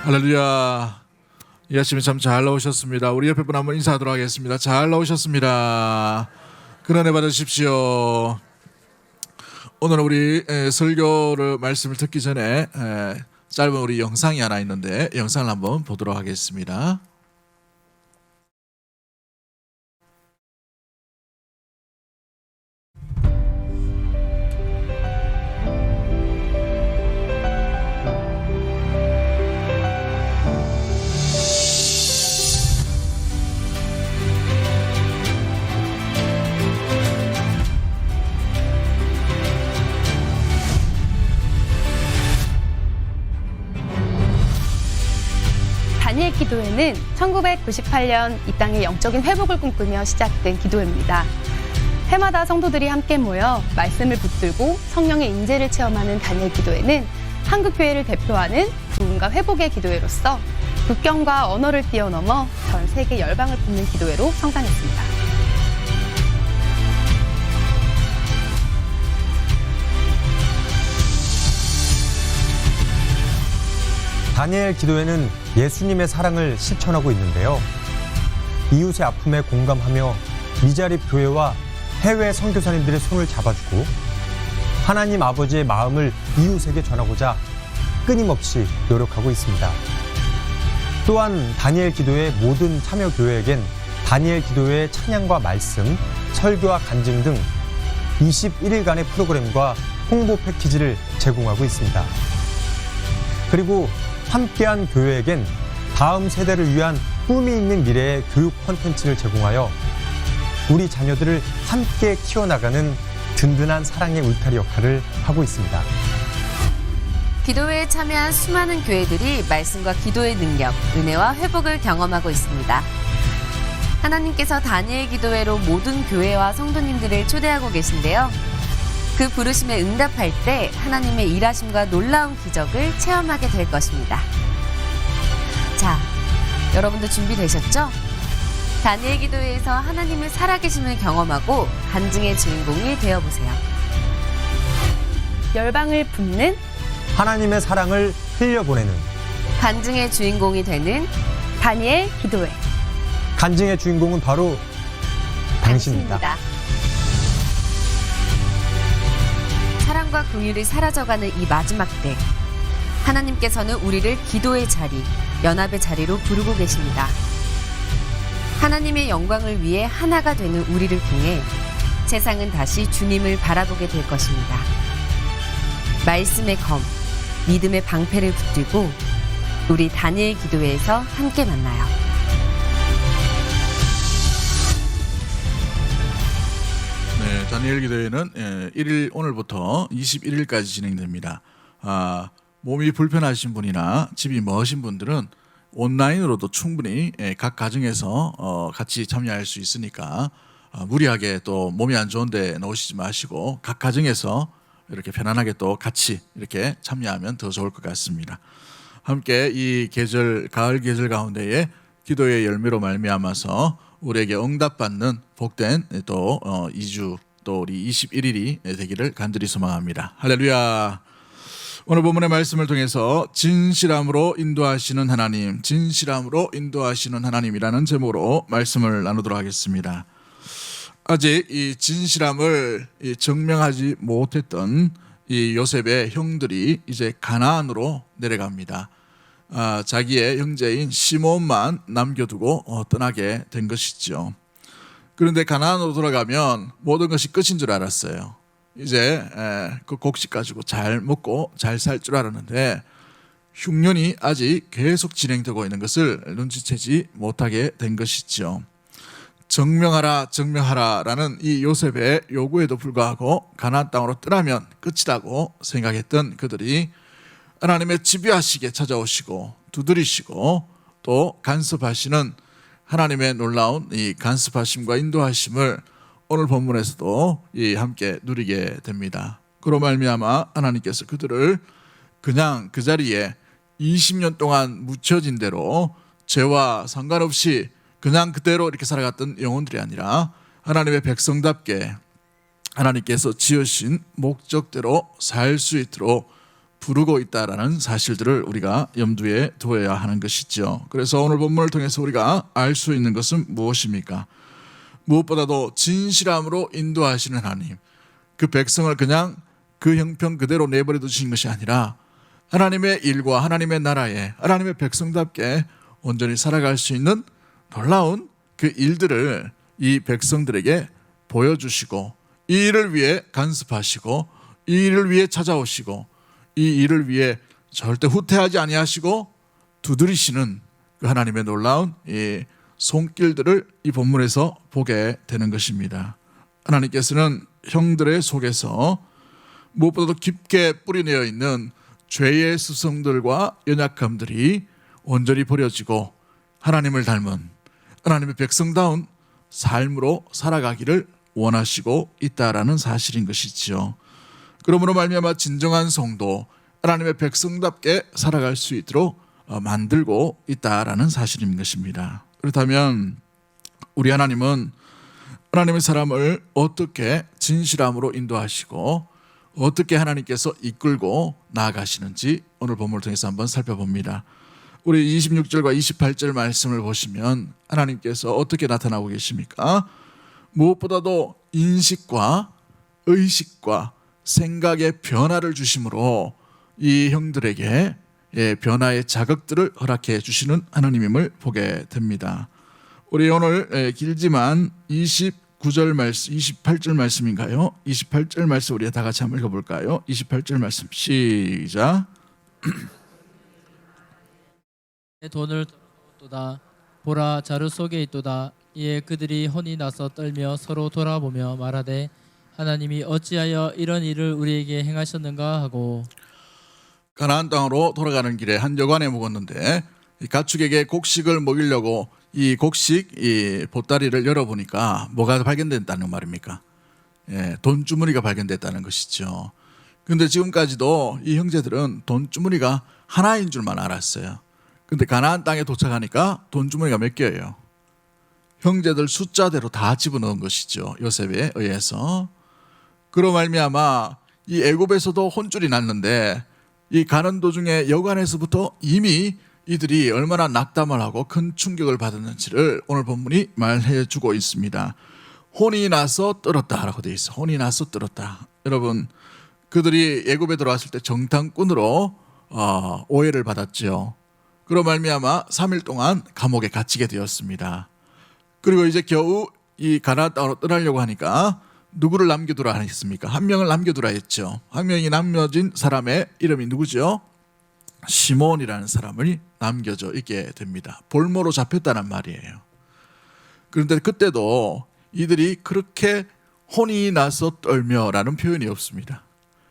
할렐루야. 이 아침에 참 잘 나오셨습니다. 우리 옆에 분 한번 인사하도록 하겠습니다. 잘 나오셨습니다. 그런 애 받으십시오. 오늘 우리 설교를 말씀을 듣기 전에 짧은 우리 영상이 하나 있는데 영상을 한번 보도록 하겠습니다. 다니엘 기도회는 1998년 이 땅의 영적인 회복을 꿈꾸며 시작된 기도회입니다. 해마다 성도들이 함께 모여 말씀을 붙들고 성령의 인재를 체험하는 다니엘 기도회는 한국 교회를 대표하는 부흥과 회복의 기도회로서 국경과 언어를 뛰어넘어 전 세계 열방을 품는 기도회로 성장했습니다. 다니엘 기도회는 예수님의 사랑을 실천하고 있는데요. 이웃의 아픔에 공감하며 미자립 교회와 해외 선교사님들의 손을 잡아주고 하나님 아버지의 마음을 이웃에게 전하고자 끊임없이 노력하고 있습니다. 또한 다니엘 기도회 모든 참여 교회에겐 다니엘 기도회의 찬양과 말씀, 설교와 간증 등 21일간의 프로그램과 홍보 패키지를 제공하고 있습니다. 그리고 함께한 교회에겐 다음 세대를 위한 꿈이 있는 미래의 교육 콘텐츠를 제공하여 우리 자녀들을 함께 키워나가는 든든한 사랑의 울타리 역할을 하고 있습니다. 기도회에 참여한 수많은 교회들이 말씀과 기도의 능력, 은혜와 회복을 경험하고 있습니다. 하나님께서 다니엘 기도회로 모든 교회와 성도님들을 초대하고 계신데요. 그 부르심에 응답할 때 하나님의 일하심과 놀라운 기적을 체험하게 될 것입니다. 자, 여러분도 준비되셨죠? 다니엘 기도회에서 하나님의 살아계심을 경험하고 간증의 주인공이 되어보세요. 열방을 품는 하나님의 사랑을 흘려보내는 간증의 주인공이 되는 다니엘 기도회. 간증의 주인공은 바로 당신입니다. 사랑과 긍휼이 사라져가는 이 마지막 때 하나님께서는 우리를 기도의 자리, 연합의 자리로 부르고 계십니다. 하나님의 영광을 위해 하나가 되는 우리를 통해 세상은 다시 주님을 바라보게 될 것입니다. 말씀의 검, 믿음의 방패를 붙들고 우리 다니엘 기도회에서 함께 만나요. 네, 다니엘 기도회는 1일 오늘부터 21일까지 진행됩니다. 몸이 불편하신 분이나 집이 머신 분들은 온라인으로도 충분히 각 가정에서 같이 참여할 수 있으니까 무리하게 또 몸이 안 좋은데 나오시지 마시고 각 가정에서 이렇게 편안하게 또 같이 이렇게 참여하면 더 좋을 것 같습니다. 함께 이 계절, 가을 계절 가운데에 기도의 열매로 말미암아서 우리에게 응답받는 복된 또 2주 또 우리 21일이 되기를 간절히 소망합니다. 할렐루야. 오늘 본문의 말씀을 통해서 진실함으로 인도하시는 하나님, 진실함으로 인도하시는 하나님이라는 제목으로 말씀을 나누도록 하겠습니다. 아직 이 진실함을 증명하지 못했던 이 요셉의 형들이 이제 가나안으로 내려갑니다. 자기의 형제인 시몬만 남겨두고 떠나게 된 것이죠. 그런데 가나안으로 돌아가면 모든 것이 끝인 줄 알았어요. 이제 그 곡식 가지고 잘 먹고 잘 살 줄 알았는데 흉년이 아직 계속 진행되고 있는 것을 눈치채지 못하게 된 것이죠. 증명하라 증명하라 라는 이 요셉의 요구에도 불구하고 가나안 땅으로 떠나면 끝이라고 생각했던 그들이 하나님의 집요하시게 찾아오시고 두드리시고 또 간섭하시는 하나님의 놀라운 이 간섭하심과 인도하심을 오늘 본문에서도 함께 누리게 됩니다. 그로 말미암아 하나님께서 그들을 그냥 그 자리에 20년 동안 묻혀진 대로 죄와 상관없이 그냥 그대로 이렇게 살아갔던 영혼들이 아니라 하나님의 백성답게 하나님께서 지으신 목적대로 살 수 있도록 부르고 있다라는 사실들을 우리가 염두에 두어야 하는 것이죠. 그래서 오늘 본문을 통해서 우리가 알 수 있는 것은 무엇입니까? 무엇보다도 진실함으로 인도하시는 하나님, 그 백성을 그냥 그 형편 그대로 내버려 두시는 것이 아니라 하나님의 일과 하나님의 나라에 하나님의 백성답게 온전히 살아갈 수 있는 놀라운 그 일들을 이 백성들에게 보여주시고 이 일을 위해 간섭하시고 이 일을 위해 찾아오시고 이 일을 위해 절대 후퇴하지 아니하시고 두드리시는 그 하나님의 놀라운 이 손길들을 이 본문에서 보게 되는 것입니다. 하나님께서는 형들의 속에서 무엇보다도 깊게 뿌리내어 있는 죄의 습성들과 연약함들이 온전히 버려지고 하나님을 닮은 하나님의 백성다운 삶으로 살아가기를 원하시고 있다라는 사실인 것이지요. 그러므로 말미암아 진정한 성도, 하나님의 백성답게 살아갈 수 있도록 만들고 있다라는 사실인 것입니다. 그렇다면 우리 하나님은 하나님의 사람을 어떻게 진실함으로 인도하시고 어떻게 하나님께서 이끌고 나아가시는지 오늘 본문을 통해서 한번 살펴봅니다. 우리 26절과 28절 말씀을 보시면 하나님께서 어떻게 나타나고 계십니까? 무엇보다도 인식과 의식과 생각의 변화를 주심으로 이 형들에게 변화의 자극들을 허락해 주시는 하나님임을 보게 됩니다. 우리 오늘 길지만 29절 말씀, 28절 말씀인가요? 28절 말씀 우리 다 같이 한번 읽어볼까요? 28절 말씀 시작. 내 돈을 떠나도다. 보라, 자루 속에 있도다. 이에 그들이 혼이 나서 떨며 서로 돌아보며 말하되 하나님이 어찌하여 이런 일을 우리에게 행하셨는가 하고. 가나안 땅으로 돌아가는 길에 한 여관에 묵었는데 이 가축에게 곡식을 먹이려고 이 곡식 이 보따리를 열어보니까 뭐가 발견됐다는 말입니까? 돈주머니가 발견됐다는 것이죠. 그런데 지금까지도 이 형제들은 돈주머니가 하나인 줄만 알았어요. 근데 가나안 땅에 도착하니까 돈주머니가 몇 개예요? 형제들 숫자대로 다 집어넣은 것이죠. 요셉에 의해서. 그로 말미암아 이 애굽에서도 혼쭐이 났는데 이 가는 도중에 여관에서부터 이미 이들이 얼마나 낙담을 하고 큰 충격을 받았는지를 오늘 본문이 말해 주고 있습니다. 혼이 나서 떨었다라고 되어 있어. 혼이 나서 떨었다. 여러분, 그들이 애굽에 들어왔을 때 정탐꾼으로 오해를 받았죠. 그로 말미암아 3일 동안 감옥에 갇히게 되었습니다. 그리고 이제 겨우 이 가나안 땅으로 떠나려고 하니까 누구를 남겨두라 했습니까? 한 명을 남겨두라 했죠. 한 명이 남겨진 사람의 이름이 누구죠? 시몬이라는 사람을 남겨져 있게 됩니다. 볼모로 잡혔다는 말이에요. 그런데 그때도 이들이 그렇게 혼이 나서 떨며라는 표현이 없습니다.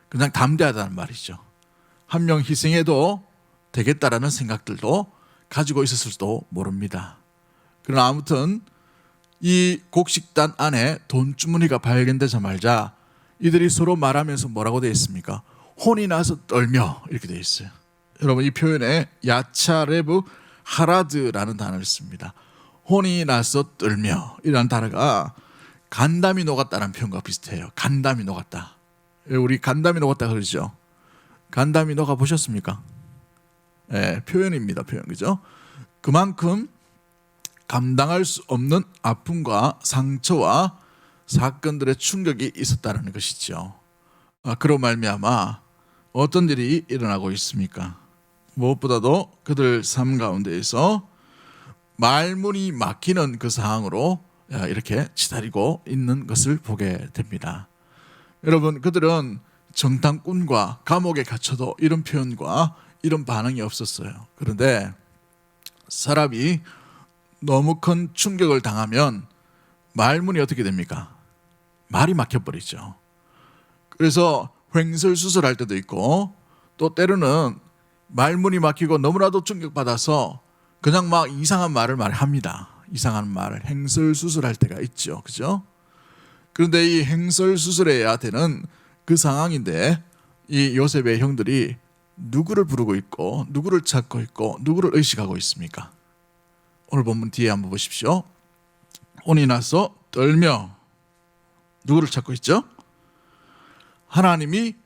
그냥 담대하다는 말이죠. 한 명 희생해도 되겠다라는 생각들도 가지고 있었을지도 모릅니다. 그러나 아무튼 이 곡식단 안에 돈주머니가 발견되자마자 이들이 서로 말하면서 뭐라고 되어 있습니까? 혼이 나서 떨며 이렇게 되어 있어요. 여러분, 이 표현에 야차레브 하라드라는 단어를 씁니다. 혼이 나서 떨며 이라는 단어가 간담이 녹았다는 표현과 비슷해요. 간담이 녹았다. 우리 간담이 녹았다 그러죠. 간담이 녹아 보셨습니까? 표현입니다. 표현, 그죠? 그만큼 감당할 수 없는 아픔과 상처와 사건들의 충격이 있었다는 것이죠. 그로 말미암아 어떤 일이 일어나고 있습니까? 무엇보다도 그들 삶 가운데에서 말문이 막히는 그 상황으로 이렇게 치달리고 있는 것을 보게 됩니다. 여러분, 그들은 정탐꾼과 감옥에 갇혀도 이런 표현과 이런 반응이 없었어요. 그런데 사람이 너무 큰 충격을 당하면 말문이 어떻게 됩니까? 말이 막혀버리죠. 그래서 횡설수설할 때도 있고 또 때로는 말문이 막히고 너무나도 충격받아서 그냥 막 이상한 말을 말합니다. 이상한 말을 횡설수설할 때가 있죠. 그죠? 그런데 이 횡설수설해야 되는 그 상황인데 이 요셉의 형들이 누구를 부르고 있고 누구를 찾고 있고 누구를 의식하고 있습니까? 오늘 본문 뒤에 한번 보십시오. 혼이 나서 떨며 누구를 찾고 있죠? 하나님이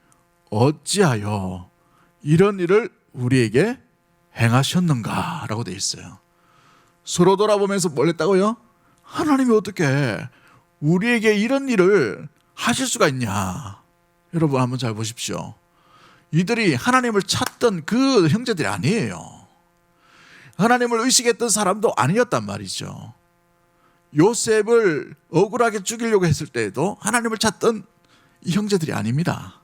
어찌하여 이런 일을 우리에게 행하셨는가라고 돼 있어요. 서로 돌아보면서 뭘 했다고요? 하나님이 어떻게 우리에게 이런 일을 하실 수가 있냐. 여러분 한번 잘 보십시오. 이들이 하나님을 찾던 그 형제들이 아니에요. 하나님을 의식했던 사람도 아니었단 말이죠. 요셉을 억울하게 죽이려고 했을 때에도 하나님을 찾던 이 형제들이 아닙니다.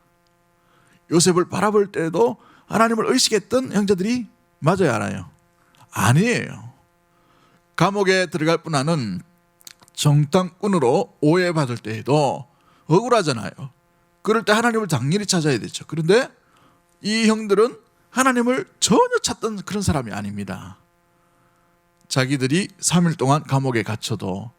요셉을 바라볼 때에도 하나님을 의식했던 형제들이 맞아요, 알아요? 아니에요. 감옥에 들어갈 뻔하는 정탐꾼으로 오해받을 때에도 억울하잖아요. 그럴 때 하나님을 당연히 찾아야 되죠. 그런데 이 형들은 하나님을 전혀 찾던 그런 사람이 아닙니다. 자기들이 3일 동안 감옥에 갇혀도,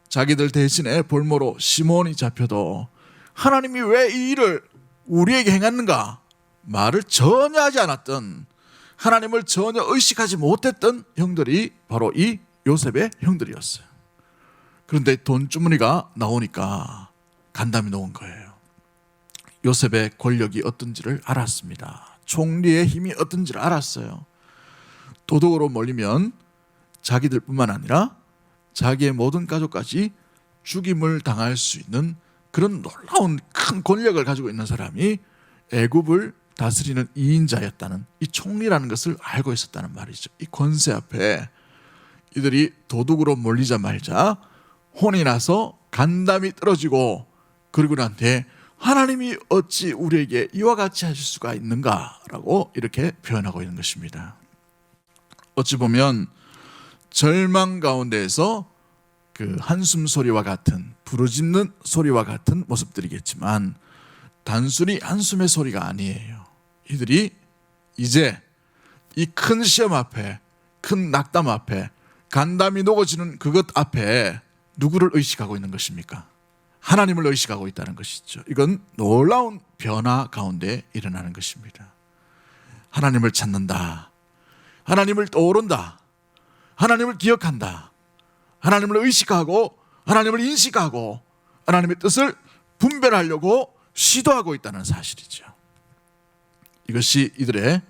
자기들 대신에 볼모로 시몬이 잡혀도 하나님이 왜 이 일을 우리에게 행했는가 말을 전혀 하지 않았던, 하나님을 전혀 의식하지 못했던 형들이 바로 이 요셉의 형들이었어요. 그런데 돈주머니가 나오니까 간담이 놓은 거예요. 요셉의 권력이 어떤지를 알았습니다. 총리의 힘이 어떤지를 알았어요. 도덕으로 몰리면 자기들뿐만 아니라 자기의 모든 가족까지 죽임을 당할 수 있는 그런 놀라운 큰 권력을 가지고 있는 사람이 애굽을 다스리는 2인자였다는, 이 총리라는 것을 알고 있었다는 말이죠. 이 권세 앞에 이들이 도둑으로 몰리자 말자 혼이 나서 간담이 떨어지고, 그리고 나한테 하나님이 어찌 우리에게 이와 같이 하실 수가 있는가라고 이렇게 표현하고 있는 것입니다. 어찌 보면 절망 가운데에서 그 한숨 소리와 같은, 부르짖는 소리와 같은 모습들이겠지만 단순히 한숨의 소리가 아니에요. 이들이 이제 이 큰 시험 앞에, 큰 낙담 앞에, 간담이 녹아지는 그것 앞에 누구를 의식하고 있는 것입니까? 하나님을 의식하고 있다는 것이죠. 이건 놀라운 변화 가운데 일어나는 것입니다. 하나님을 찾는다, 하나님을 떠오른다, 하나님을 기억한다, 하나님을 의식하고 하나님을 인식하고 하나님의 뜻을 분별하려고 시도하고 있다는 사실이죠. 이것이 이들의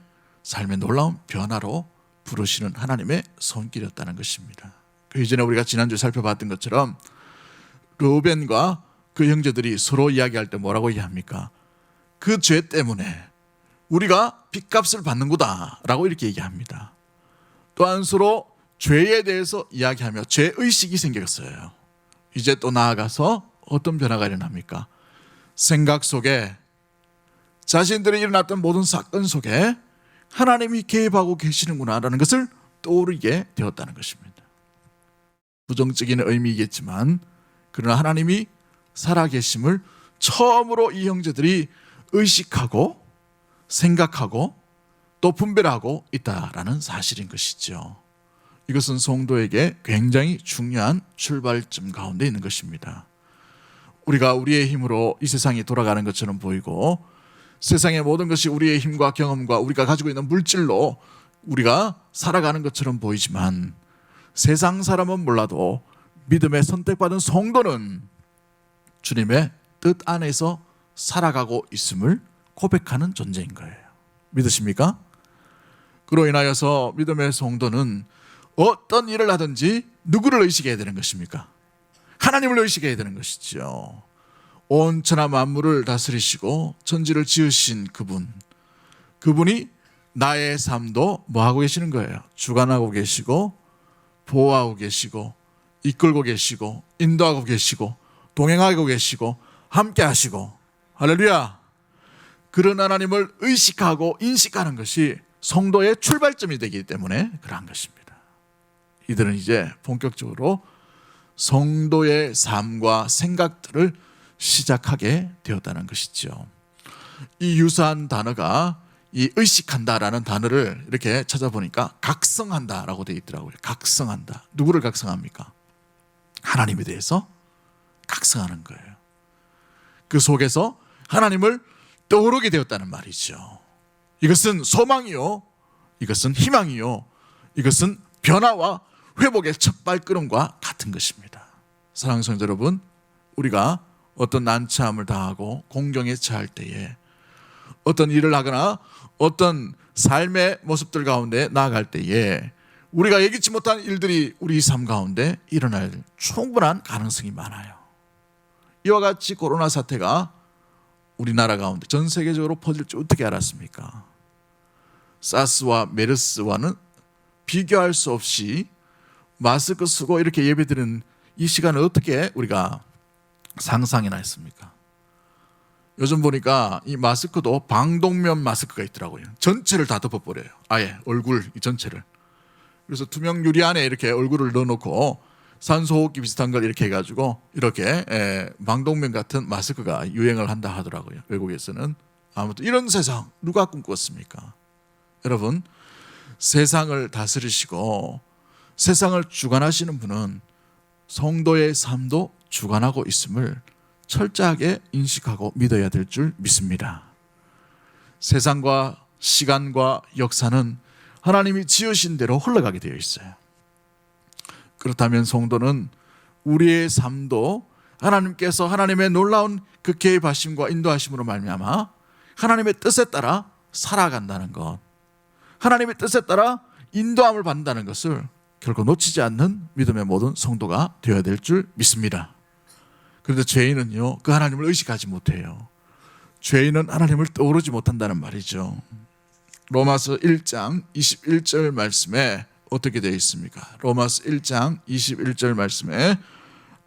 삶의 놀라운 변화로 부르시는 하나님의 손길이었다는 것입니다. 그 이전에 우리가 지난주에 살펴봤던 것처럼 르우벤과 그 형제들이 서로 이야기할 때 뭐라고 얘기합니까? 그 죄 때문에 우리가 빚값을 받는구나 라고 이렇게 얘기합니다. 또한 서로 죄에 대해서 이야기하며 죄의식이 생겼어요. 이제 또 나아가서 어떤 변화가 일어납니까? 생각 속에, 자신들이 일어났던 모든 사건 속에 하나님이 개입하고 계시는구나라는 것을 떠오르게 되었다는 것입니다. 부정적인 의미이겠지만 그러나 하나님이 살아계심을 처음으로 이 형제들이 의식하고 생각하고 또 분별하고 있다라는 사실인 것이죠. 이것은 성도에게 굉장히 중요한 출발점 가운데 있는 것입니다. 우리가 우리의 힘으로 이 세상이 돌아가는 것처럼 보이고, 세상의 모든 것이 우리의 힘과 경험과 우리가 가지고 있는 물질로 우리가 살아가는 것처럼 보이지만, 세상 사람은 몰라도 믿음의 선택받은 성도는 주님의 뜻 안에서 살아가고 있음을 고백하는 존재인 거예요. 믿으십니까? 그로 인하여서 믿음의 성도는 어떤 일을 하든지 누구를 의식해야 되는 것입니까? 하나님을 의식해야 되는 것이죠. 온 천하 만물을 다스리시고 천지를 지으신 그분이 나의 삶도 뭐하고 계시는 거예요? 주관하고 계시고 보호하고 계시고 이끌고 계시고 인도하고 계시고 동행하고 계시고 함께 하시고, 할렐루야. 그런 하나님을 의식하고 인식하는 것이 성도의 출발점이 되기 때문에 그러한 것입니다. 이들은 이제 본격적으로 성도의 삶과 생각들을 시작하게 되었다는 것이죠. 이 유사한 단어가 이 의식한다라는 단어를 이렇게 찾아보니까 각성한다라고 되어 있더라고요. 각성한다. 누구를 각성합니까? 하나님에 대해서 각성하는 거예요. 그 속에서 하나님을 떠오르게 되었다는 말이죠. 이것은 소망이요, 이것은 희망이요, 이것은 변화와 회복의 첫 발걸음과 같은 것입니다. 사랑하는 성도 여러분, 우리가 어떤 난처함을 당하고 공경에 처할 때에 어떤 일을 하거나 어떤 삶의 모습들 가운데 나아갈 때에 우리가 예기치 못한 일들이 우리 삶 가운데 일어날 충분한 가능성이 많아요. 이와 같이 코로나 사태가 우리나라 가운데 전 세계적으로 퍼질 줄 어떻게 알았습니까? 사스와 메르스와는 비교할 수 없이 마스크 쓰고 이렇게 예배드리는 이 시간을 어떻게 우리가 상상이나 했습니까? 요즘 보니까 이 마스크도 방독면 마스크가 있더라고요. 전체를 다 덮어버려요. 아예 얼굴 이 전체를. 그래서 투명 유리 안에 이렇게 얼굴을 넣어놓고 산소호흡기 비슷한 걸 이렇게 해가지고 이렇게 방독면 같은 마스크가 유행을 한다 하더라고요. 외국에서는. 아무튼 이런 세상 누가 꿈꿨습니까? 여러분, 세상을 다스리시고 세상을 주관하시는 분은 성도의 삶도 주관하고 있음을 철저하게 인식하고 믿어야 될 줄 믿습니다. 세상과 시간과 역사는 하나님이 지으신 대로 흘러가게 되어 있어요. 그렇다면 성도는 우리의 삶도 하나님께서 하나님의 놀라운 그 개입하심과 인도하심으로 말미암아 하나님의 뜻에 따라 살아간다는 것, 하나님의 뜻에 따라 인도함을 받는다는 것을 결코 놓치지 않는 믿음의 모든 성도가 되어야 될 줄 믿습니다. 그런데 죄인은요, 그 하나님을 의식하지 못해요. 죄인은 하나님을 떠오르지 못한다는 말이죠. 로마서 1장 21절 말씀에 어떻게 되어 있습니까? 로마서 1장 21절 말씀에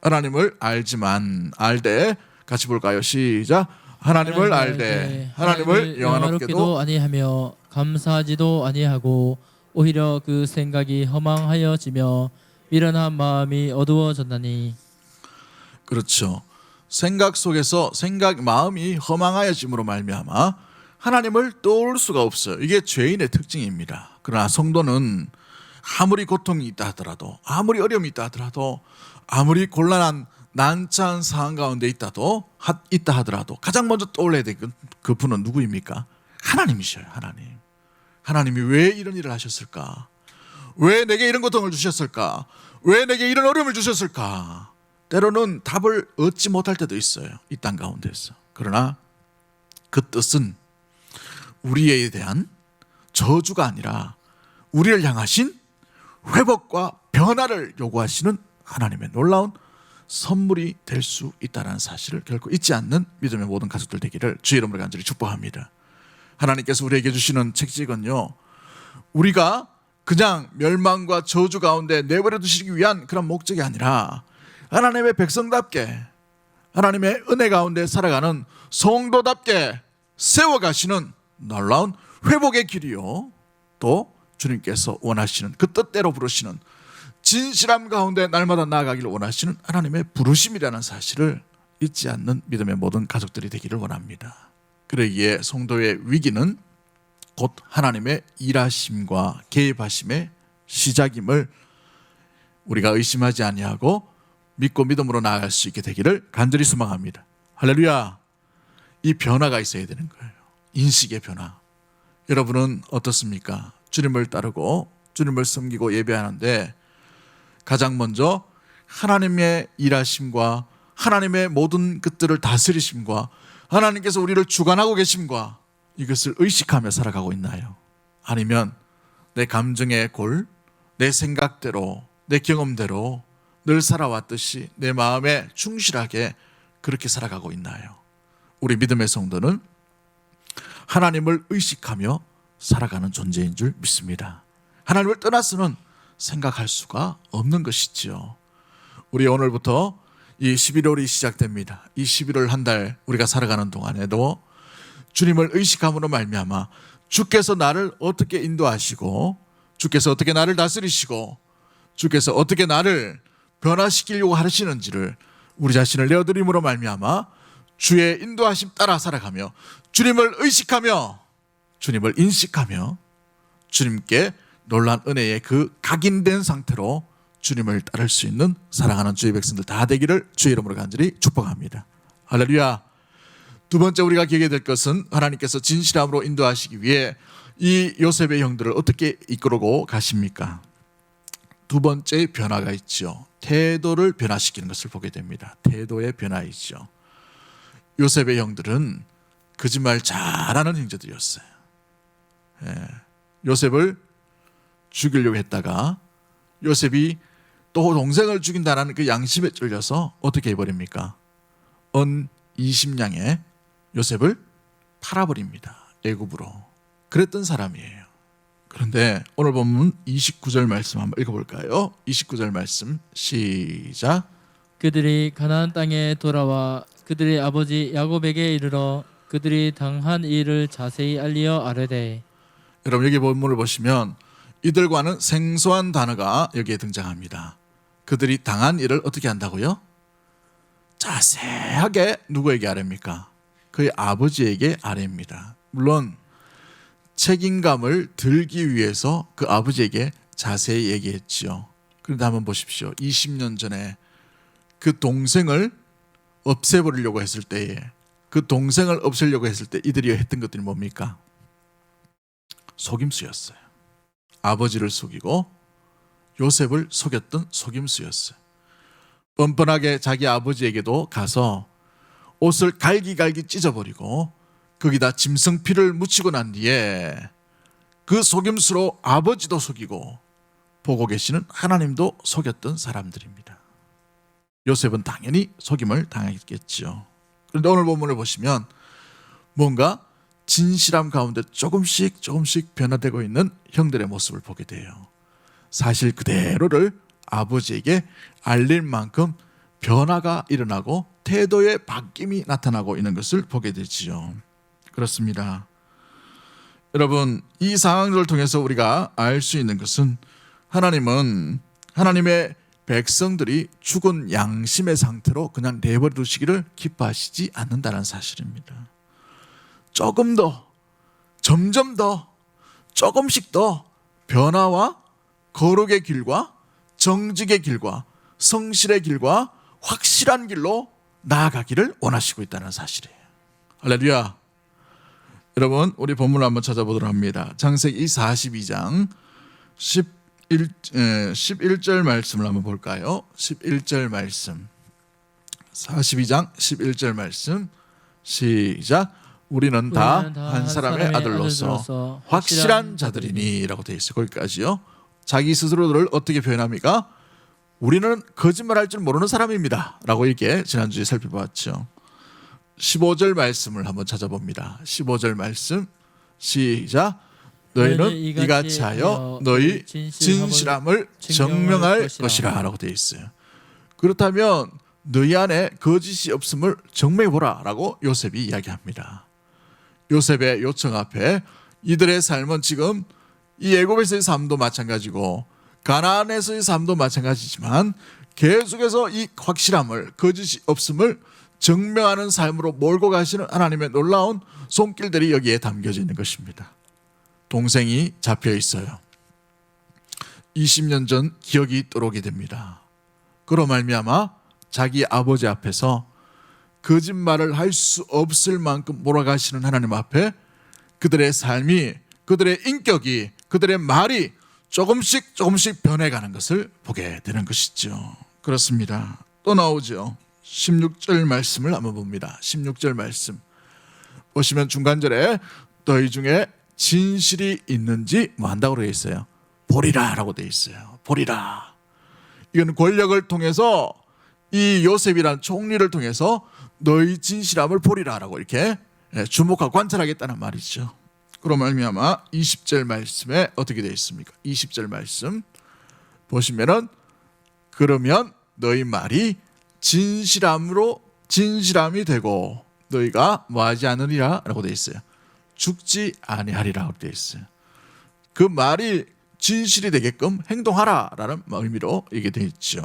하나님을 알지만 알되 같이 볼까요? 시작. 하나님을 알되 하나님을 영화롭게도 아니하며 감사하지도 아니하고 오히려 그 생각이 허망하여지며 미련한 마음이 어두워졌나니. 그렇죠. 생각 속에서 마음이 허망하여짐으로 말미암아 하나님을 떠올 수가 없어요. 이게 죄인의 특징입니다. 그러나 성도는 아무리 고통이 있다 하더라도, 아무리 어려움이 있다 하더라도, 아무리 곤란한 난처한 상황 가운데 있다 하더라도 가장 먼저 떠올려야 될 그 분은 누구입니까? 하나님이셔요. 하나님. 하나님이 왜 이런 일을 하셨을까? 왜 내게 이런 고통을 주셨을까? 왜 내게 이런 어려움을 주셨을까? 때로는 답을 얻지 못할 때도 있어요. 이 땅 가운데서. 그러나 그 뜻은 우리에 대한 저주가 아니라 우리를 향하신 회복과 변화를 요구하시는 하나님의 놀라운 선물이 될 수 있다는 사실을 결코 잊지 않는 믿음의 모든 가족들 되기를 주의 이름으로 간절히 축복합니다. 하나님께서 우리에게 주시는 책찍은요, 우리가 그냥 멸망과 저주 가운데 내버려 두시기 위한 그런 목적이 아니라 하나님의 백성답게 하나님의 은혜 가운데 살아가는 성도답게 세워가시는 놀라운 회복의 길이요, 또 주님께서 원하시는 그 뜻대로 부르시는 진실함 가운데 날마다 나아가기를 원하시는 하나님의 부르심이라는 사실을 잊지 않는 믿음의 모든 가족들이 되기를 원합니다. 그러기에 성도의 위기는 곧 하나님의 일하심과 개입하심의 시작임을 우리가 의심하지 아니하고 믿고 믿음으로 나아갈 수 있게 되기를 간절히 소망합니다. 할렐루야. 이 변화가 있어야 되는 거예요. 인식의 변화. 여러분은 어떻습니까? 주님을 따르고 주님을 섬기고 예배하는데 가장 먼저 하나님의 일하심과 하나님의 모든 것들을 다스리심과 하나님께서 우리를 주관하고 계심과 이것을 의식하며 살아가고 있나요? 아니면 내 감정의 골, 내 생각대로, 내 경험대로 늘 살아왔듯이 내 마음에 충실하게 그렇게 살아가고 있나요? 우리 믿음의 성도는 하나님을 의식하며 살아가는 존재인 줄 믿습니다. 하나님을 떠나서는 생각할 수가 없는 것이지요. 우리 오늘부터 이 11월이 시작됩니다. 이 11월 한 달 우리가 살아가는 동안에도 주님을 의식함으로 말미암아 주께서 나를 어떻게 인도하시고 주께서 어떻게 나를 다스리시고 주께서 어떻게 나를 변화시키려고 하시는지를 우리 자신을 내어드림으로 말미암아 주의 인도하심 따라 살아가며 주님을 의식하며 주님을 인식하며 주님께 놀란 은혜의 그 각인된 상태로 주님을 따를 수 있는 사랑하는 주의 백성들 다 되기를 주의 이름으로 간절히 축복합니다. 할렐루야. 두 번째 우리가 기억해야 될 것은 하나님께서 진실함으로 인도하시기 위해 이 요셉의 형들을 어떻게 이끌고 가십니까? 두 번째 변화가 있죠. 태도를 변화시키는 것을 보게 됩니다. 태도의 변화이죠. 요셉의 형들은 거짓말 잘하는 형제들이었어요. 요셉을 죽이려고 했다가 요셉이 또 동생을 죽인다는 그 양심에 찔려서 어떻게 해버립니까? 은 20냥에 요셉을 팔아버립니다. 애굽으로. 그랬던 사람이에요. 그런데 오늘 본문 29절 말씀 한번 읽어볼까요? 29절 말씀 시작. 그들이 가나안 땅에 돌아와 그들의 아버지 야곱에게 이르러 그들이 당한 일을 자세히 알리어 아뢰되. 여러분 여기 본문을 보시면 이들과는 생소한 단어가 여기에 등장합니다. 그들이 당한 일을 어떻게 한다고요? 자세하게 누구에게 아뢰입니까? 그의 아버지에게 아뢰입니다. 물론 책임감을 들기 위해서 그 아버지에게 자세히 얘기했지요. 그런데 한번 보십시오. 20년 전에 그 동생을 없애버리려고 했을 때에 그 동생을 없애려고 했을 때 이들이 했던 것들이 뭡니까? 속임수였어요. 아버지를 속이고 요셉을 속였던 속임수였어요. 뻔뻔하게 자기 아버지에게도 가서 옷을 갈기갈기 찢어버리고 거기다 짐승피를 묻히고 난 뒤에 그 속임수로 아버지도 속이고 보고 계시는 하나님도 속였던 사람들입니다. 요셉은 당연히 속임을 당했겠죠. 그런데 오늘 본문을 보시면 뭔가 진실함 가운데 조금씩 변화되고 있는 형들의 모습을 보게 돼요. 사실 그대로를 아버지에게 알릴 만큼 변화가 일어나고 태도의 바뀜이 나타나고 있는 것을 보게 되지요. 그렇습니다. 여러분, 이 상황을 통해서 우리가 알 수 있는 것은 하나님은 하나님의 백성들이 죽은 양심의 상태로 그냥 내버려 두시기를 기뻐하시지 않는다는 사실입니다. 조금 더, 점점 더, 조금씩 더 변화와 거룩의 길과 정직의 길과 성실의 길과 확실한 길로 나아가기를 원하시고 있다는 사실이에요. 할렐루야. 여러분, 우리 본문을 한번 찾아보도록 합니다. 창세기 42장 11절 말씀을 한번 볼까요? 11절 말씀. 42장 11절 말씀 시작. 우리는 다 한 사람의 아들로서 확실한 자들이니 라고 되어 있어요. 거기까지요. 자기 스스로를 어떻게 표현합니까? 우리는 거짓말할 줄 모르는 사람입니다 라고 이렇게 지난주에 살펴봤죠. 15절 말씀을 한번 찾아봅니다. 15절 말씀 시작. 너희는 이같이 하여 너희 진실함을 증명할 것이라 라고 되어 있어요. 그렇다면 너희 안에 거짓이 없음을 증명해보라 라고 요셉이 이야기합니다. 요셉의 요청 앞에 이들의 삶은 지금 이 애굽에서의 삶도 마찬가지고 가나안에서의 삶도 마찬가지지만 계속해서 이 확실함을, 거짓이 없음을 증명하는 삶으로 몰고 가시는 하나님의 놀라운 손길들이 여기에 담겨져 있는 것입니다. 동생이 잡혀 있어요. 20년 전 기억이 떠오르게 됩니다. 그로 말미암아 자기 아버지 앞에서 거짓말을 할 수 없을 만큼 몰아가시는 하나님 앞에 그들의 삶이, 그들의 인격이, 그들의 말이 조금씩 변해가는 것을 보게 되는 것이죠. 그렇습니다. 또 나오죠. 16절 말씀을 한번 봅니다. 16절 말씀 보시면 중간절에 너희 중에 진실이 있는지 뭐 한다고 되어 있어요. 보리라 라고 되어 있어요. 보리라. 이건 권력을 통해서 이 요셉이라는 총리를 통해서 너희 진실함을 보리라 라고 이렇게 주목하고 관찰하겠다는 말이죠. 그럼 말미암아 20절 말씀에 어떻게 되어 있습니까? 20절 말씀 보시면은 그러면 너희 말이 진실함이 되고 너희가 뭐하지 않으리라 라고 되어 있어요. 죽지 아니하리라고 되어 있어요. 그 말이 진실이 되게끔 행동하라 라는 의미로 이게 되어 있죠.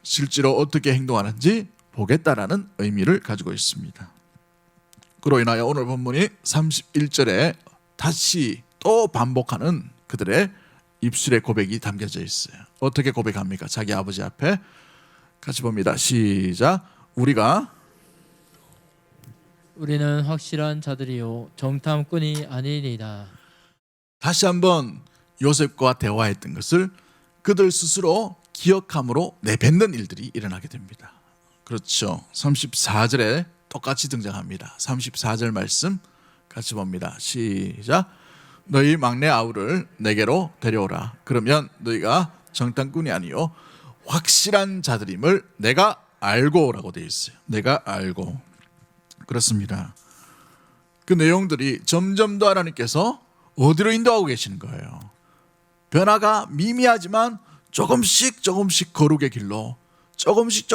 실제로 어떻게 행동하는지 보겠다라는 의미를 가지고 있습니다. 그로 인하여 오늘 본문이 31절에 다시 또 반복하는 그들의 입술의 고백이 담겨져 있어요. 어떻게 고백합니까? 자기 아버지 앞에 같이 봅니다. 시작. 우리는 확실한 자들이요 정탐꾼이 아니니이다. 다시 한번 요셉과 대화했던 것을 그들 스스로 기억함으로 내뱉는 일들이 일어나게 됩니다. 그렇죠. 34절에 똑같이 등장합니다. 34절 말씀 같이 봅니다. 시작. 너희 막내 아우를 내게로 데려오라. 그러면 너희가 정탐꾼이 아니요 확실한 자들임을 내가 알고라고 되어 있어요. 내가 알고. 그렇습니다. 그 내용들이 점점 더 하나님께서 어디로 인도하고 계시는 거예요. 변화가 미미하지만 조금씩 거룩의 길로, 조금씩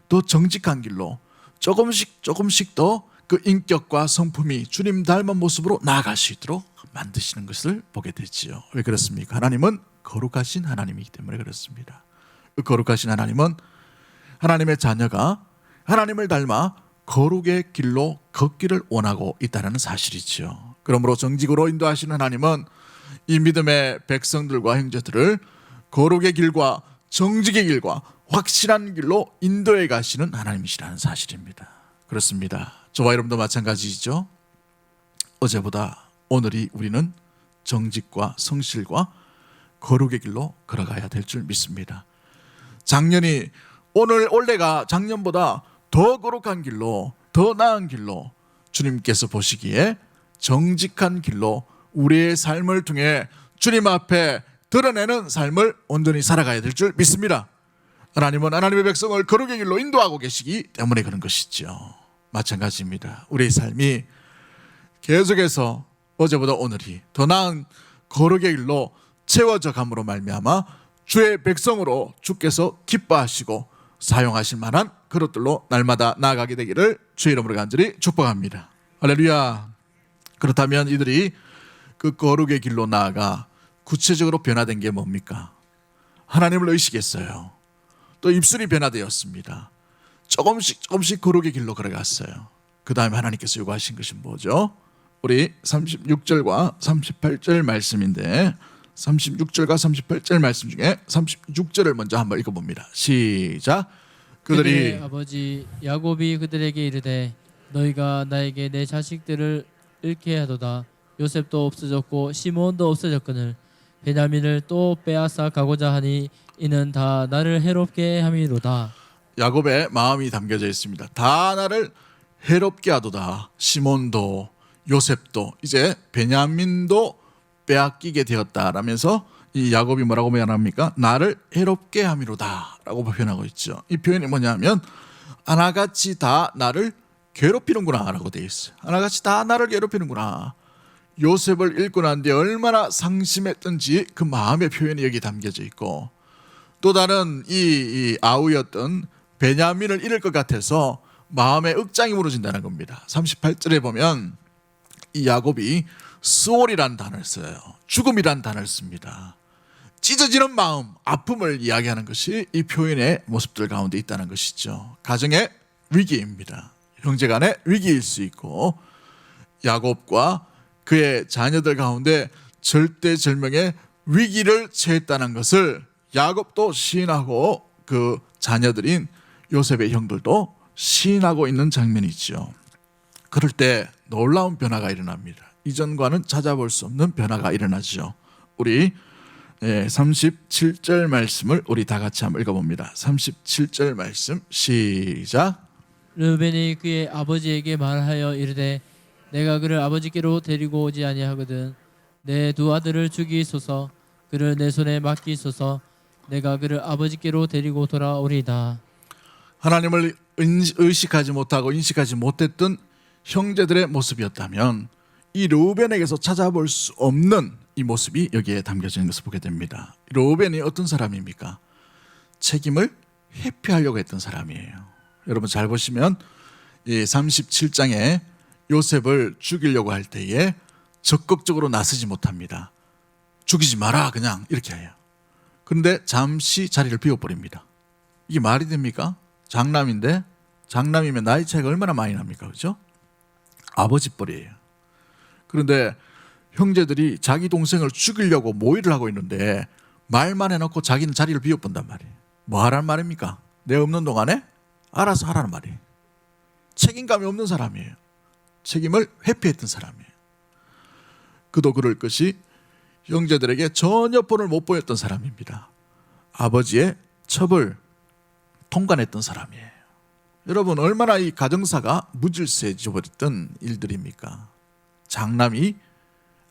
더 정직한 길로, 조금씩 더 그 인격과 성품이 주님 닮은 모습으로 나아갈 수 있도록 만드시는 것을 보게 되지요. 왜 그렇습니까? 하나님은 거룩하신 하나님이기 때문에 그렇습니다. 그 거룩하신 하나님은 하나님의 자녀가 하나님을 닮아 거룩의 길로 걷기를 원하고 있다는 사실이지요. 그러므로 정직으로 인도하시는 하나님은 이 믿음의 백성들과 형제들을 거룩의 길과 정직의 길과 확실한 길로 인도해 가시는 하나님이시라는 사실입니다. 그렇습니다. 저와 여러분도 마찬가지죠. 어제보다 오늘이 우리는 정직과 성실과 거룩의 길로 걸어가야 될 줄 믿습니다. 작년이 올해가 작년보다 더 거룩한 길로, 더 나은 길로 주님께서 보시기에 정직한 길로 우리의 삶을 통해 주님 앞에 드러내는 삶을 온전히 살아가야 될 줄 믿습니다. 하나님은 하나님의 백성을 거룩의 길로 인도하고 계시기 때문에 그런 것이죠. 마찬가지입니다. 우리의 삶이 계속해서 어제보다 오늘이 더 나은 거룩의 길로 채워져 감으로 말미암아 주의 백성으로 주께서 기뻐하시고 사용하실 만한 그릇들로 날마다 나아가게 되기를 주의 이름으로 간절히 축복합니다. 할렐루야. 그렇다면 이들이 그 거룩의 길로 나아가 구체적으로 변화된 게 뭡니까? 하나님을 의식했어요. 또 입술이 변화되었습니다. 조금씩 거룩의 길로 걸어갔어요. 그 다음에 하나님께서 요구하신 것이 뭐죠? 우리 36절과 38절 말씀인데 36절과 38절 말씀 중에 36절을 먼저 한번 읽어봅니다. 시작. 그들의 아버지 야곱이 그들에게 이르되 너희가 나에게 내 자식들을 잃게 하도다. 요셉도 없어졌고 시몬도 없어졌거늘 베냐민을 또 빼앗아 가고자 하니 이는 다 나를 해롭게 함이로다. 야곱의 마음이 담겨져 있습니다. 다 나를 해롭게 하도다. 시몬도 요셉도 이제 베냐민도 빼앗기게 되었다라면서 이 야곱이 뭐라고 표현합니까? 나를 해롭게 함이로다 라고 표현하고 있죠. 이 표현이 뭐냐면 하나같이 다 나를 괴롭히는구나 라고 되어 있어요. 하나같이 다 나를 괴롭히는구나. 요셉을 잃고 난 뒤에 얼마나 상심했던지 그 마음의 표현이 여기 담겨져 있고, 또 다른 이 아우였던 베냐민을 잃을 것 같아서 마음의 억장이 무너진다는 겁니다. 38절에 보면 이 야곱이 스올이라는 단어를 써요. 죽음이라는 단어를 씁니다. 찢어지는 마음, 아픔을 이야기하는 것이 이 표현의 모습들 가운데 있다는 것이죠. 가정의 위기입니다. 형제간의 위기일 수 있고, 야곱과 그의 자녀들 가운데 절대절명의 위기를 처했다는 것을 야곱도 시인하고 그 자녀들인 요셉의 형들도 시인하고 있는 장면이죠. 그럴 때 놀라운 변화가 일어납니다. 이전과는 찾아볼 수 없는 변화가 일어나죠. 우리 37절 말씀을 우리 다 같이 한번 읽어봅니다. 37절 말씀 시작. 르벤이 그의 아버지에게 말하여 이르되 내가 그를 아버지께로 데리고 오지 아니하거든. 내 두 아들을 주기소서. 그를 내 손에 맡기소서. 내가 그를 아버지께로 데리고 돌아오리이다. 하나님을 의식하지 못하고 인식하지 못했던 형제들의 모습이었다면 이 르우벤에게서 찾아볼 수 없는 이 모습이 여기에 담겨져 있는 것을 보게 됩니다. 르우벤이 어떤 사람입니까? 책임을 회피하려고 했던 사람이에요. 여러분 잘 보시면 이 37장에 요셉을 죽이려고 할 때에 적극적으로 나서지 못합니다. 죽이지 마라 그냥 이렇게 해요. 그런데 잠시 자리를 비워버립니다. 이게 말이 됩니까? 장남인데, 장남이면 나이 차이가 얼마나 많이 납니까? 그렇죠? 아버지 뻘이에요. 그런데 형제들이 자기 동생을 죽이려고 모의를 하고 있는데 말만 해놓고 자기는 자리를 비워본단 말이에요. 뭐 하라는 말입니까? 내 없는 동안에 알아서 하라는 말이에요. 책임감이 없는 사람이에요. 책임을 회피했던 사람이에요. 그도 그럴 것이 형제들에게 전혀 본을 못 보였던 사람입니다. 아버지의 첩을 통관했던 사람이에요. 여러분 얼마나 이 가정사가 무질서해져 버렸던 일들입니까? 장남이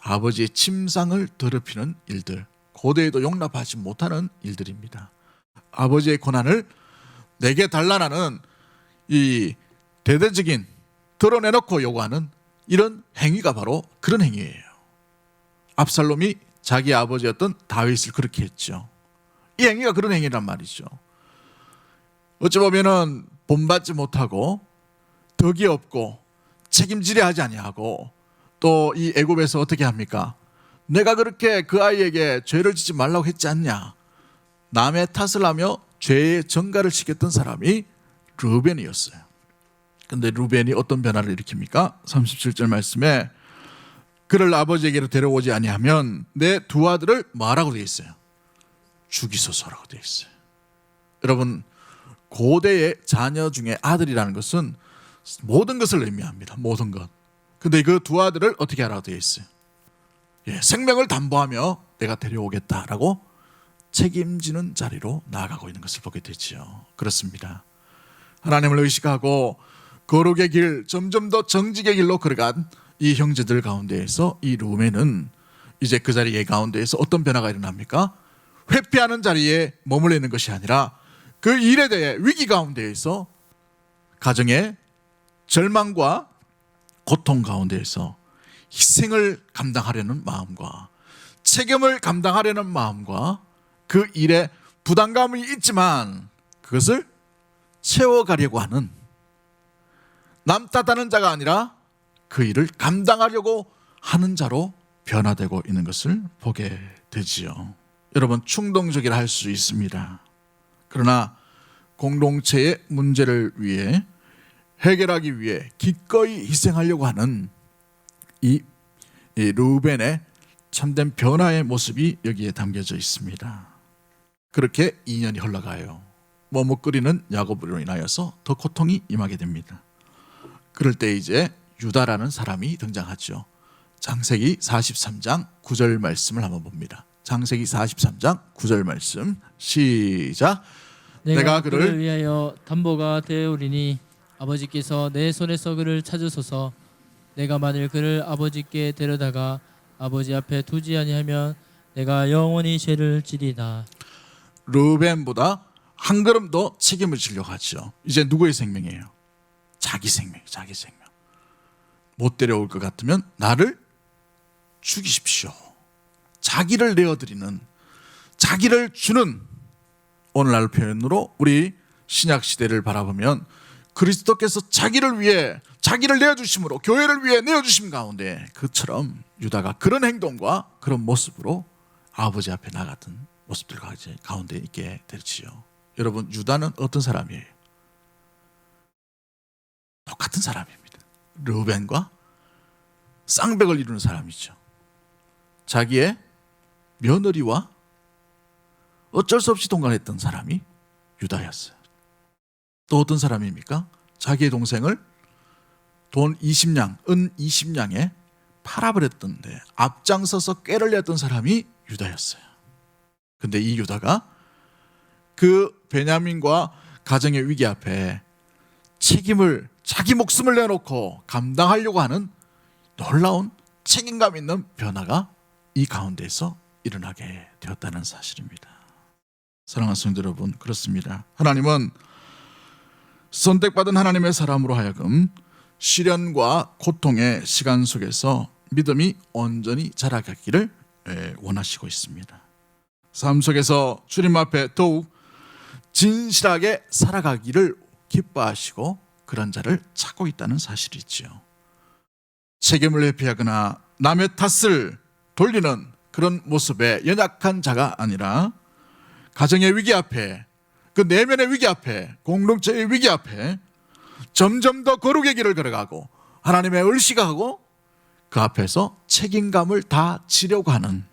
아버지의 침상을 더럽히는 일들, 고대에도 용납하지 못하는 일들입니다. 아버지의 권한을 내게 달라는 이 대대적인 드러내놓고 요구하는 이런 행위가 바로 그런 행위예요. 압살롬이 자기 아버지였던 다윗을 그렇게 했죠. 이 행위가 그런 행위란 말이죠. 어찌 보면은 본받지 못하고 덕이 없고 책임지려 하지 아니하고 또 이 애굽에서 어떻게 합니까? 내가 그렇게 그 아이에게 죄를 짓지 말라고 했지 않냐? 남의 탓을 하며 죄의 전가를 시켰던 사람이 르벤이었어요. 근데 르벤이 어떤 변화를 일으킵니까? 37절 말씀에 그를 아버지에게로 데려오지 아니하면 내 두 아들을 뭐라고 되어 있어요? 죽이소서라고 되어 있어요. 여러분 고대의 자녀 중에 아들이라는 것은 모든 것을 의미합니다. 모든 것. 근데 그 두 아들을 어떻게 하라고 되어 있어요? 생명을 담보하며 내가 데려오겠다라고 책임지는 자리로 나아가고 있는 것을 보게 되지요. 그렇습니다. 하나님을 의식하고 거룩의 길, 점점 더 정직의 길로 걸어간 이 형제들 가운데에서 이 르벤은 이제 그 자리 가운데에서 어떤 변화가 일어납니까? 회피하는 자리에 머물러 있는 것이 아니라 그 일에 대해 위기 가운데에서 가정의 절망과 고통 가운데에서 희생을 감당하려는 마음과 책임을 감당하려는 마음과 그 일에 부담감이 있지만 그것을 채워가려고 하는 남 탓하는 자가 아니라 그 일을 감당하려고 하는 자로 변화되고 있는 것을 보게 되지요. 여러분 충동적이라 할 수 있습니다. 그러나 공동체의 문제를 위해 해결하기 위해 기꺼이 희생하려고 하는 이 르벤의 참된 변화의 모습이 여기에 담겨져 있습니다. 그렇게 2년이 흘러가요. 머뭇거리는 야곱으로 인하여서 더 고통이 임하게 됩니다. 그럴 때 이제 유다라는 사람이 등장하죠. 창세기 43장 9절 말씀을 한번 봅니다. 창세기 43장 9절 말씀 시작. 내가 그를 위하여 담보가 되오리니 아버지께서 내 손에서 그를 찾으소서. 내가 만일 그를 아버지께 데려다가 아버지 앞에 두지 아니하면 내가 영원히 죄를 지리다. 르벤보다 한 걸음 더 책임을 지려고 하죠. 이제 누구의 생명이에요? 자기 생명, 자기 생명. 못 데려올 것 같으면 나를 죽이십시오. 자기를 내어드리는, 자기를 주는, 오늘날 표현으로 우리 신약 시대를 바라보면 그리스도께서 자기를 위해 자기를 내어주심으로 교회를 위해 내어주심 가운데 그처럼 유다가 그런 행동과 그런 모습으로 아버지 앞에 나갔던 모습들 가운데 있게 되지요. 여러분 유다는 어떤 사람이에요? 똑같은 사람입니다. 르벤과 쌍벽을 이루는 사람이죠. 자기의 며느리와 어쩔 수 없이 동거했던 사람이 유다였어요. 또 어떤 사람입니까? 자기의 동생을 돈 20냥, 은 20냥에 팔아버렸던데 앞장서서 꾀를 냈던 사람이 유다였어요. 근데 이 유다가 그 베냐민과 가정의 위기 앞에 책임을 자기 목숨을 내놓고 감당하려고 하는 놀라운 책임감 있는 변화가 이 가운데서 일어나게 되었다는 사실입니다. 사랑하는 성도 여러분, 그렇습니다. 하나님은 선택받은 하나님의 사람으로 하여금 시련과 고통의 시간 속에서 믿음이 온전히 자라가기를 원하시고 있습니다. 삶 속에서 주님 앞에 더욱 진실하게 살아가기를 기뻐하시고 그런 자를 찾고 있다는 사실이지요. 책임을 회피하거나 남의 탓을 돌리는 그런 모습의 연약한 자가 아니라 가정의 위기 앞에, 그 내면의 위기 앞에, 공동체의 위기 앞에 점점 더 거룩의 길을 걸어가고 하나님의 을시가하고 그 앞에서 책임감을 다 지려고 하는,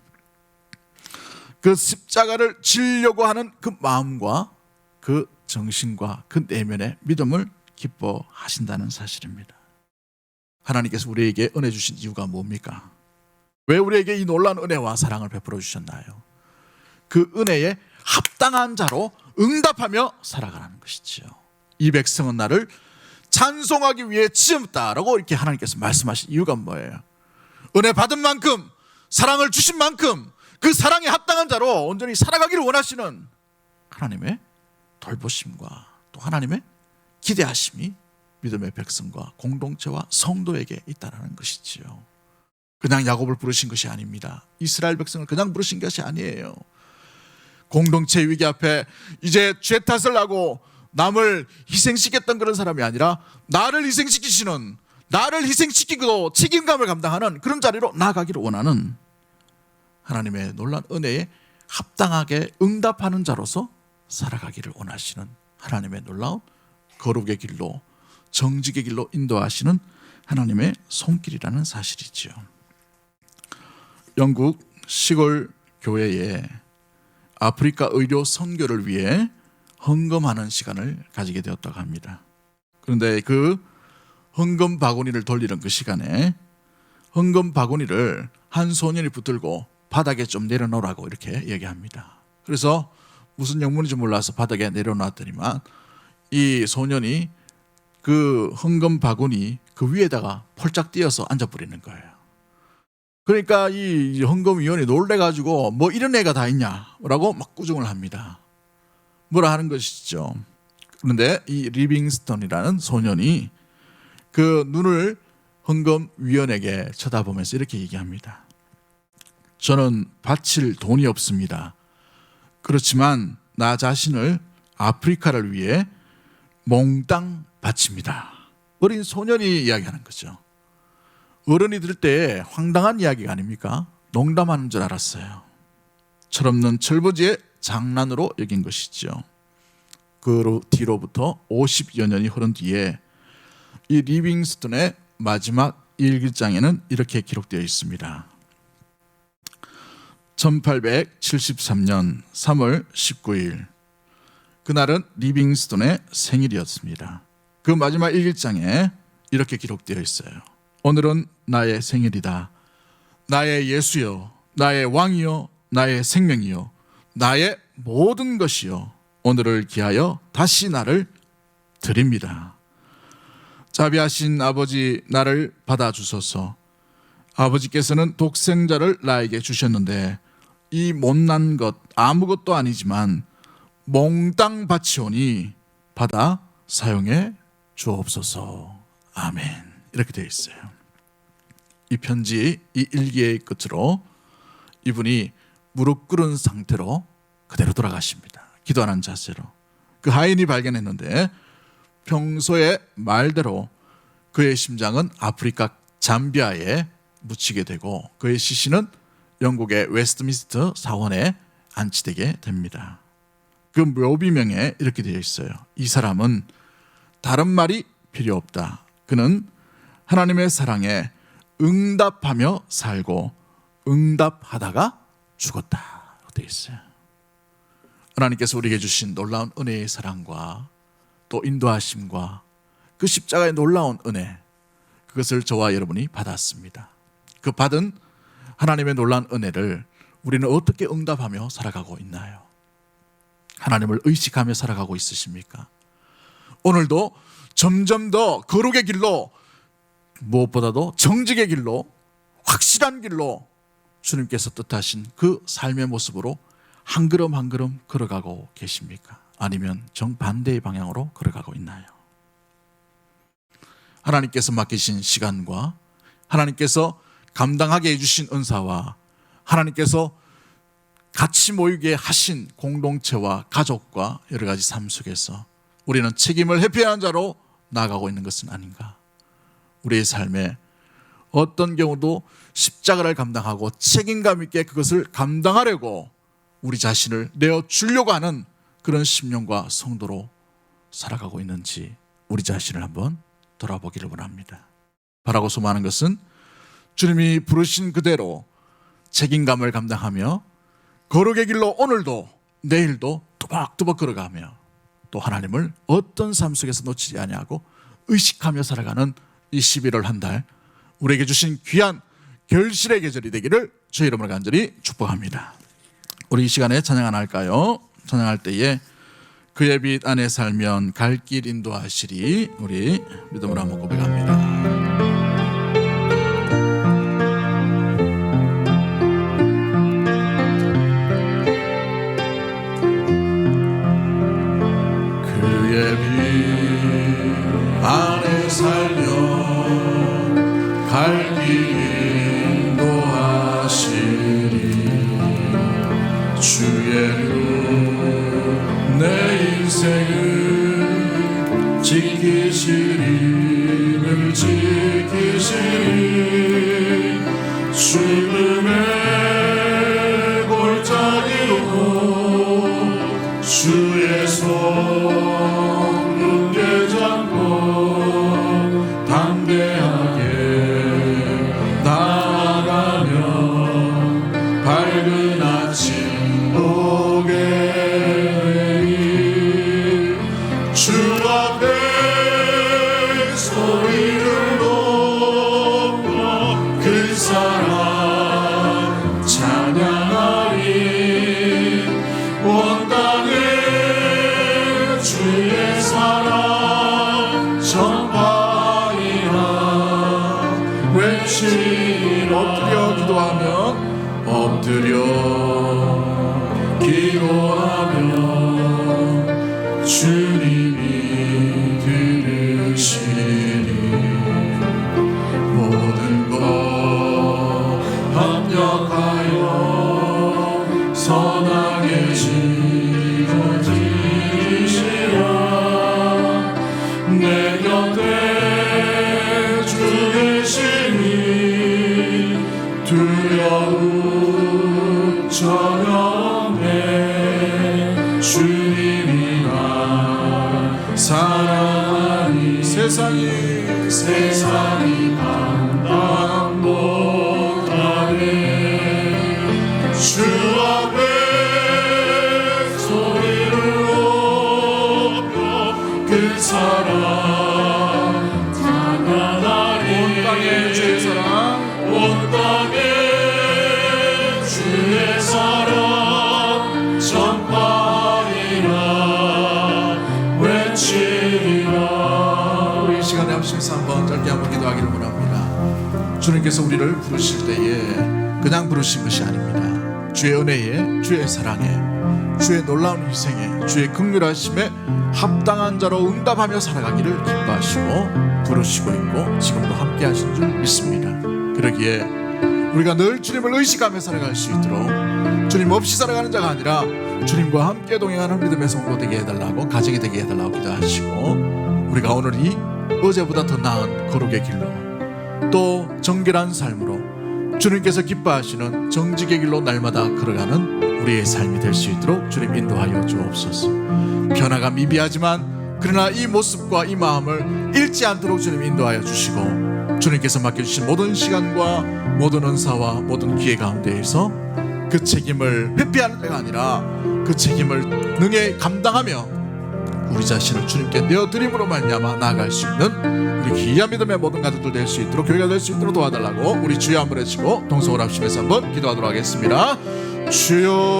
그 십자가를 지려고 하는 그 마음과 그 정신과 그 내면의 믿음을 기뻐하신다는 사실입니다. 하나님께서 우리에게 은혜 주신 이유가 뭡니까? 왜 우리에게 이 놀라운 은혜와 사랑을 베풀어 주셨나요? 그 은혜에 합당한 자로 응답하며 살아가는 것이지요. 이 백성은 나를 찬송하기 위해 지었다라고 이렇게 하나님께서 말씀하신 이유가 뭐예요? 은혜 받은 만큼, 사랑을 주신 만큼 그 사랑에 합당한 자로 온전히 살아가기를 원하시는 하나님의 돌보심과 또 하나님의 기대하심이 믿음의 백성과 공동체와 성도에게 있다는 것이지요. 그냥 야곱을 부르신 것이 아닙니다. 이스라엘 백성을 그냥 부르신 것이 아니에요. 공동체 위기 앞에 이제 죄 탓을 하고 남을 희생시켰던 그런 사람이 아니라 나를 희생시키시는, 나를 희생시키고 책임감을 감당하는 그런 자리로 나아가기를 원하는 하나님의 놀라운 은혜에 합당하게 응답하는 자로서 살아가기를 원하시는 하나님의 놀라운 거룩의 길로, 정직의 길로 인도하시는 하나님의 손길이라는 사실이지요. 영국 시골 교회에 아프리카 의료 선교를 위해 헌금하는 시간을 가지게 되었다고 합니다. 그런데 그 헌금 바구니를 돌리는 그 시간에 헌금 바구니를 한 소년이 붙들고 바닥에 좀 내려놓으라고 이렇게 얘기합니다. 그래서 무슨 영문인지 몰라서 바닥에 내려놨더니만 이 소년이 그 헌금 바구니 그 위에다가 폴짝 뛰어서 앉아버리는 거예요. 그러니까 이 헌금위원이 놀래가지고 뭐 이런 애가 다 있냐라고 막 꾸중을 합니다. 뭐라 하는 것이죠. 그런데 이 리빙스턴이라는 소년이 그 눈을 헌금위원에게 쳐다보면서 이렇게 얘기합니다. 저는 바칠 돈이 없습니다. 그렇지만 나 자신을 아프리카를 위해 몽땅 바칩니다. 어린 소년이 이야기하는 거죠. 어른이 들을 때 황당한 이야기가 아닙니까? 농담하는 줄 알았어요. 철없는 철부지의 장난으로 여긴 것이죠. 그 뒤로부터 50여 년이 흐른 뒤에 이 리빙스턴의 마지막 일기장에는 이렇게 기록되어 있습니다. 1873년 3월 19일 그날은 리빙스턴의 생일이었습니다. 그 마지막 일기장에 이렇게 기록되어 있어요. 오늘은 나의 생일이다. 나의 예수여, 나의 왕이여, 나의 생명이여, 나의 모든 것이여, 오늘을 기하여 다시 나를 드립니다. 자비하신 아버지, 나를 받아주소서. 아버지께서는 독생자를 나에게 주셨는데 이 못난 것 아무것도 아니지만 몽땅 바치오니 받아 사용해 주옵소서. 아멘. 이렇게 되어 있어요. 이 편지, 이 일기의 끝으로 이분이 무릎 꿇은 상태로 그대로 돌아가십니다. 기도하는 자세로. 그 하인이 발견했는데 평소의 말대로 그의 심장은 아프리카 잠비아에 묻히게 되고 그의 시신은 영국의 웨스트민스터 사원에 안치되게 됩니다. 그 묘비명에 이렇게 되어 있어요. 이 사람은 다른 말이 필요 없다. 그는 하나님의 사랑에 응답하며 살고 응답하다가 죽었다. 되어 있어요. 하나님께서 우리에게 주신 놀라운 은혜의 사랑과 또 인도하심과 그 십자가의 놀라운 은혜, 그것을 저와 여러분이 받았습니다. 그 받은 하나님의 놀라운 은혜를 우리는 어떻게 응답하며 살아가고 있나요? 하나님을 의식하며 살아가고 있으십니까? 오늘도 점점 더 거룩의 길로, 무엇보다도 정직의 길로, 확실한 길로 주님께서 뜻하신 그 삶의 모습으로 한 걸음 한 걸음 걸어가고 계십니까? 아니면 정반대의 방향으로 걸어가고 있나요? 하나님께서 맡기신 시간과 하나님께서 감당하게 해주신 은사와 하나님께서 같이 모이게 하신 공동체와 가족과 여러 가지 삶 속에서 우리는 책임을 회피하는 자로 나아가고 있는 것은 아닌가? 우리의 삶에 어떤 경우도 십자가를 감당하고 책임감 있게 그것을 감당하려고 우리 자신을 내어주려고 하는 그런 심령과 성도로 살아가고 있는지 우리 자신을 한번 돌아보기를 원합니다. 바라고 소망하는 것은 주님이 부르신 그대로 책임감을 감당하며 거룩의 길로 오늘도 내일도 또박또박 걸어가며 또 하나님을 어떤 삶 속에서 놓치지 아니하고 의식하며 살아가는 이 11월 한 달 우리에게 주신 귀한 결실의 계절이 되기를 주의 이름으로 간절히 축복합니다. 우리 이 시간에 찬양 하나 할까요? 찬양할 때에 그의 빛 안에 살면 갈 길 인도하시리. 우리 믿음으로 한번 고백합니다. 그의 빛 안에 살면 갈 길 인도하시리. 주의 눈 내 인생을 지키시리. 늘 지키시리. 죽음의 골짜기로 주의 손 굳게 잡고 담대하게 나아가며 밝은 아침 보게 되리. 주 앞에 소리를 높여 그 사랑 찬양하리. 온 땅에 주의 사랑 전파이라. 외치리. 엎드려 기도하면 주님이 들으시리. 모든 것 합력하여 선하게 지어지시라. 내 곁에 주 계시니 두려움 전혀 없네. 주님이 날 사랑하니 세상이 감당 못하네. 주 앞에 소리를 높여 그 사랑 찬양하리. 온 땅에 주의 사랑, 온 땅에 주의 사랑 전파이라. 외치리라. 우리 이 시간에 합심해서 한번 짧게 한번 기도하기를 원합니다. 주님께서 우리를 부르실 때에 그냥 부르신 것이 아닙니다. 주의 은혜에, 주의 사랑에, 주의 놀라운 희생에, 주의 긍휼하심에 합당한 자로 응답하며 살아가기를 기뻐하시고 부르시고 있고 지금도 함께 하신 줄 믿습니다. 그러기에 우리가 늘 주님을 의식하며 살아갈 수 있도록, 주님 없이 살아가는 자가 아니라 주님과 함께 동행하는 믿음의 성도 되게 해달라고, 가정이 되게 해달라고 기도하시고, 우리가 오늘이 어제보다 더 나은 거룩의 길로, 또 정결한 삶으로 주님께서 기뻐하시는 정직의 길로 날마다 걸어가는 우리의 삶이 될 수 있도록 주님 인도하여 주옵소서. 변화가 미비하지만 그러나 이 모습과 이 마음을 잃지 않도록 주님 인도하여 주시고, 주님께서 맡겨주신 모든 시간과 모든 은사와 모든 기회 가운데에서 그 책임을 회피하는 자가 아니라 그 책임을 능히 감당하며 우리 자신을 주님께 내어드림으로 말미암아 나아갈 수 있는 우리 귀한 믿음의 모든 가족들 될 수 있도록, 교회가 될 수 있도록 도와달라고 우리 주여 한번 외치고 동성을 합심해서 한번 기도하도록 하겠습니다. 주여.